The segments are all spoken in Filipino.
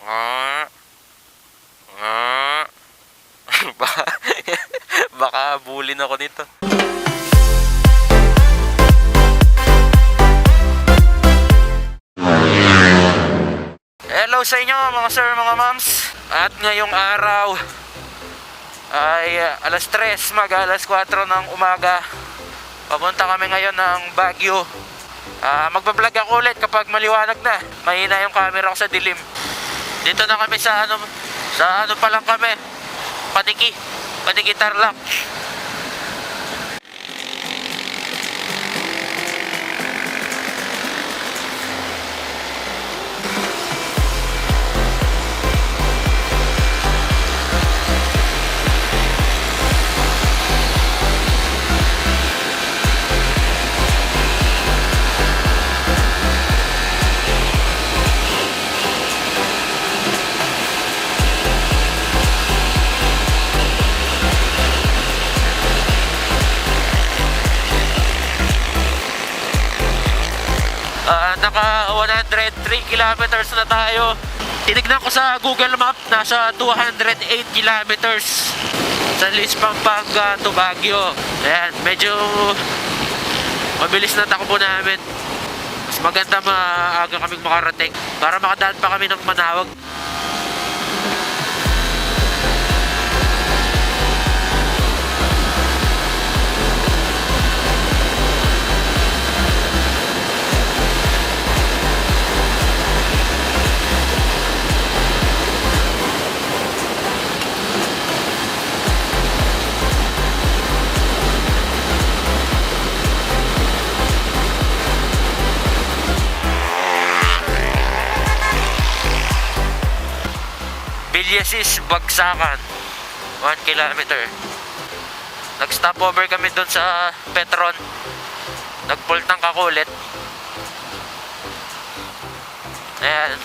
Ah, ah. Baka, baka bulin ako nito. Hello sa inyo mga sir, mga ma'ams. At ngayong araw ay alas 3 alas 4 ng umaga. Papunta kami ngayon ng Baguio. Magbablog ako ulit kapag maliwanag na. Mahina yung camera ko sa dilim. Dito na kami sa ano pa lang kami. Paniki Tarlac. Naka 103 kilometers na tayo. Tinignan ko sa Google Map, nasa 208 kilometers sa Lis, Pampanga to Baguio. Ayan, medyo mabilis na takbo namin. Mas maganda maaga kaming makarating para makadaan pa kami ng Manawag. Bilyesis, Bagsakan, 1 kilometer. Nag-stop over kami doon sa Petron. Nag-full tank ako ulit. Ayan.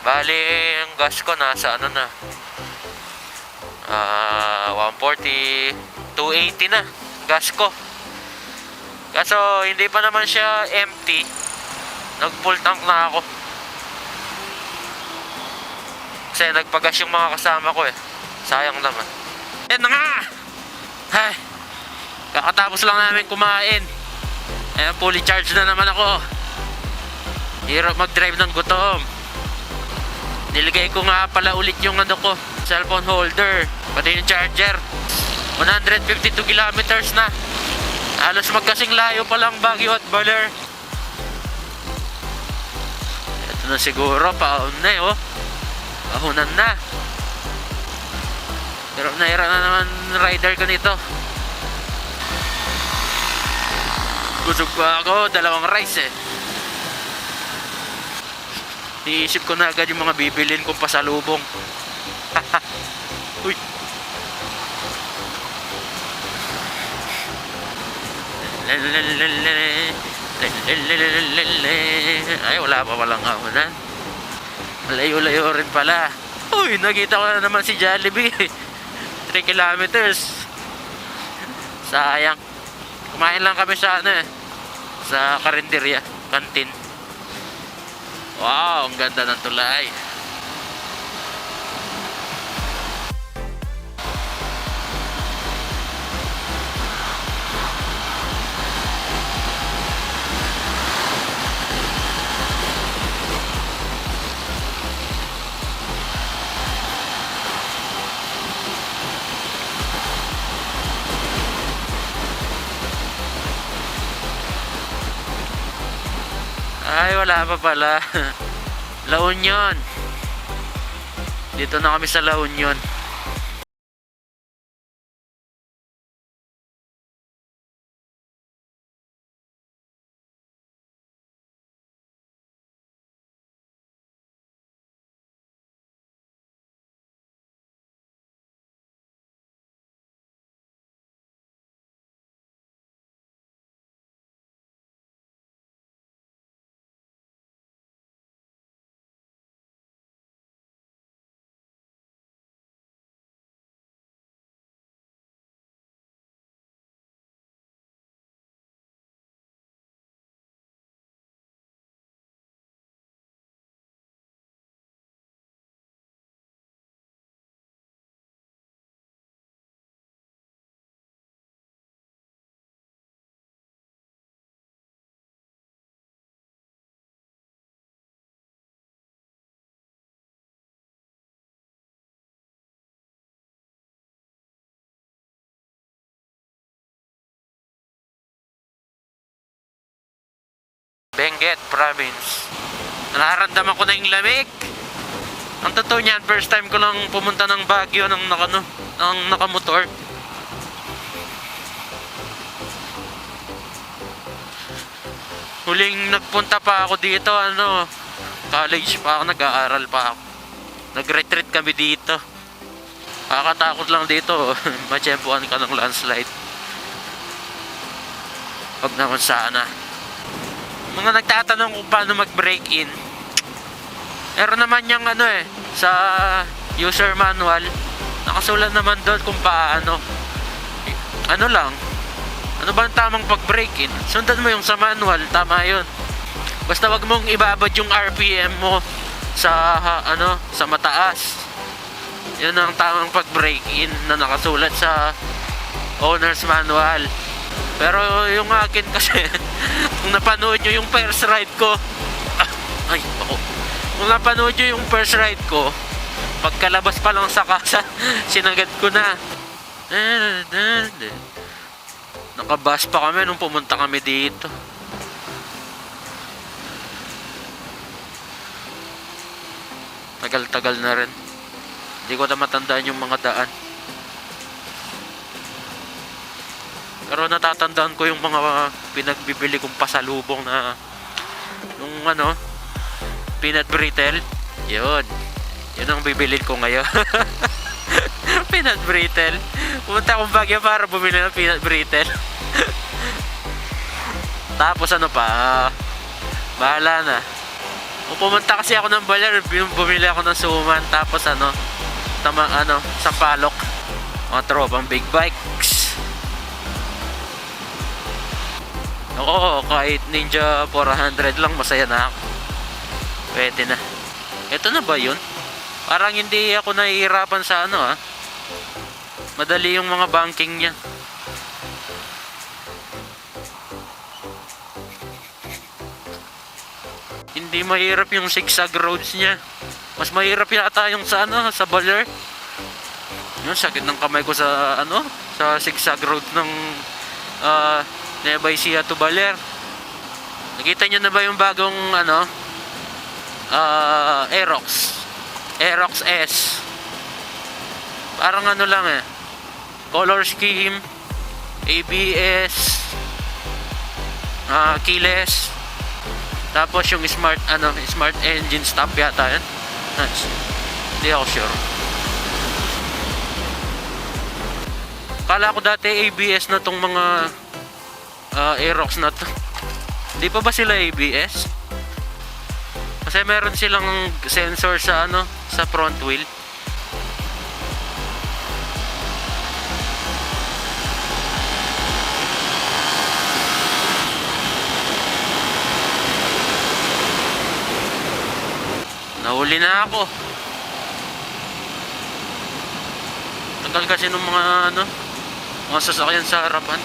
Bali, yung gas ko nasa ano na, 140, 280 na gas ko. Kaso hindi pa naman siya empty. Nag-full tank na ako. Kasi nagpagas yung mga kasama ko eh. Sayang naman. Yan na nga! Ay, kakatapos lang namin kumain. Ayan, fully charged na naman ako. Hirap mag-drive ng gutom. Niligay ko nga pala ulit yung ano ko, cellphone holder, pati yung charger. 152 kilometers na. Halos magkasing layo pa lang Baguio at Baler. Ito na siguro, paon na eh oh. Ahunan na. Pero naira na naman rider ko nito. Busog pa ako, 2 rice eh. Iisip ko na agad yung mga bibilin kong pasalubong. Uy. Ay, wala pa palang ahunan. Malayo-layo rin pala. Uy, nakita ko na naman si Jollibee. 3 kilometers. Sayang. Kumain lang kami sa ano eh, sa karinderya, kantin. Wow, ang ganda ng tulay. Ay, wala pa pala. La Union. Dito na kami sa La Union. Benguet Province. Nararamdaman ko na yung lamig. Ang totoo niyan, first time ko lang pumunta ng Baguio ng nakamotor. Huling nagpunta pa ako dito, college pa ako, nag-aaral pa ako. Nag-retreat kami dito. Kakatakot lang dito, matsyempuan ka ng landslide. Huwag naman sana. Mga nagtatanong kung paano mag-break in. Meron naman yung sa user manual. Nakasulat naman doon kung paano. Ano lang. Ano ba ang tamang pag-break in? Sundan mo yung sa manual, tama yun. Basta wag mong ibabad yung RPM mo sa sa mataas. Yun ang tamang pag-break in na nakasulat sa owner's manual. Pero yung akin kasi kung napanood nyo yung first ride ko, kung napanood nyo yung first ride ko, pagkalabas pa lang sa kasa, sinagad ko na. Nakabus pa kami nung pumunta kami dito. Tagal-tagal na rin. Hindi ko na matandaan yung mga daan. Pero natatandaan ko yung mga pinagbibili kong pasalubong na nung peanut brittle. Yun ang bibilin ko ngayon. Peanut brittle. Pumunta akong Baguio para bumili ng peanut brittle. Tapos bahala na. Kung pumunta kasi ako ng Baler, bumili ako ng suman. Tapos sampalok. Mga tropang big bikes. Oo, kahit Ninja 400 lang, masaya na ako. Pwede na. Ito na ba yun? Parang hindi ako nahihirapan sa madali yung mga banking niya. Hindi mahirap yung zigzag roads niya. Mas mahirap yata yung sa Baler. Yung sakit ng kamay ko sa zigzag road ng Nueva Ecija to Baler. Nakita niyo na ba yung bagong Aerox S? Parang lang color scheme, ABS, keyless, tapos yung smart engine stop yata yan. Hindi ako sure. Kala ko dati ABS na tong mga Aerox na to. Di pa ba sila ABS? Kasi meron silang sensor sa sa front wheel. Nahuli na ako. Tagal kasi nung mga sasakyan sa harapan.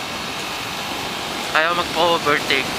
Ayaw magpa-overtake.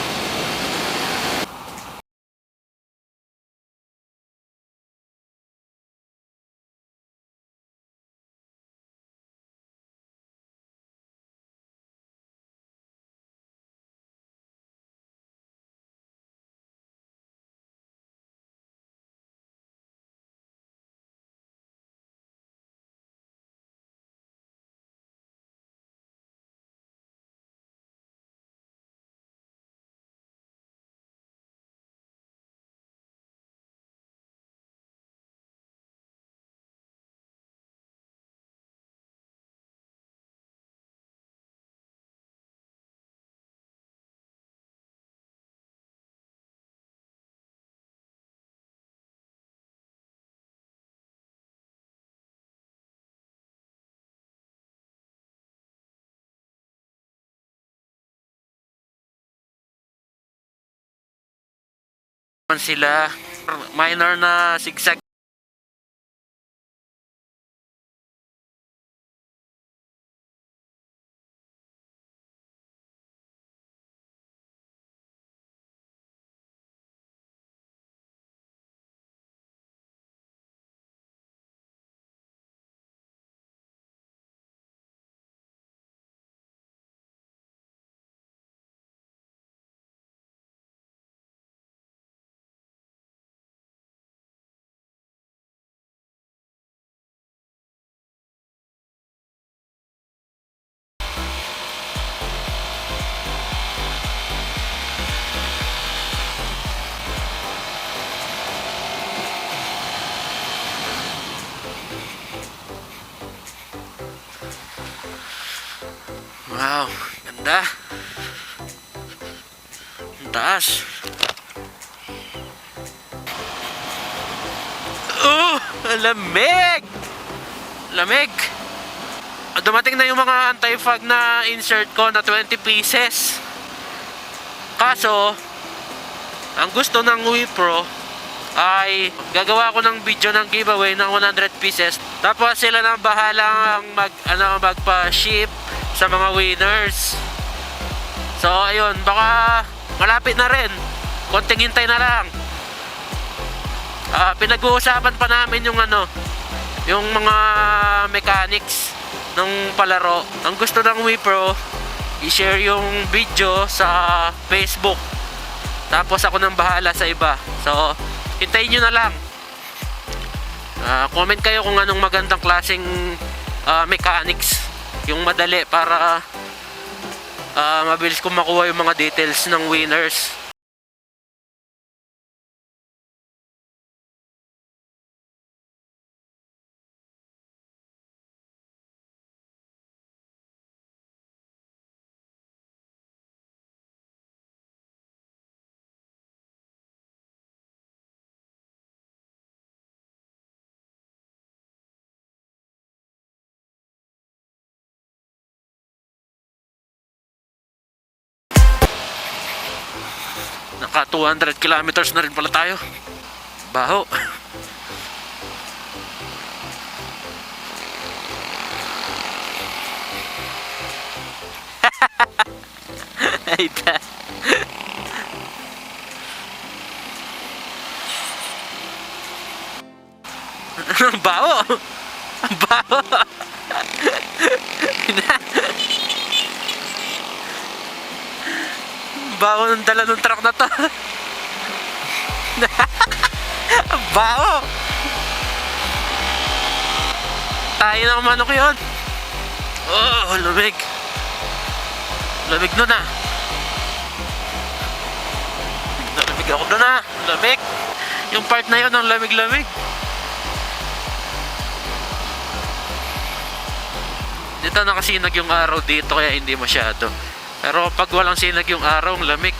Sila minor na zigzag Wow, ganda. Ang taas. Oh, lamig! Lamig! Dumating na yung mga anti-fog na insert ko na 20 pieces. Kaso, ang gusto ng Wipro ay gagawa ko ng video ng giveaway ng 100 pieces. Tapos sila nang bahalang magpa-ship sa mga winners. So ayun, baka malapit na rin. Konting hintay na lang. Pinag-uusapan pa namin yung mga mechanics ng palaro. Ang gusto ng Wipro, i-share yung video sa Facebook. Tapos ako nang bahala sa iba. So, hintayin nyo na lang. Comment kayo kung anong magandang klaseng mechanics. Yung madali para mabilis kong makuha yung mga details ng winners. Naka 200 kilometers na rin pala tayo. Baho. Ay ta. Baho. Baho. Baho ng dala ng truck na to. Baho. Tayo ng manok yun. Oh, lamig. Lamig nun ah. Lamig ako nun ah. Lamig. Yung part na yun ang lamig-lamig. Dito nakasinag yung araw dito kaya hindi masyado. Pero pag walang sinag yung araw, ang lamig.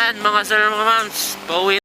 Ayan mga sir mga ma'ams, pauwi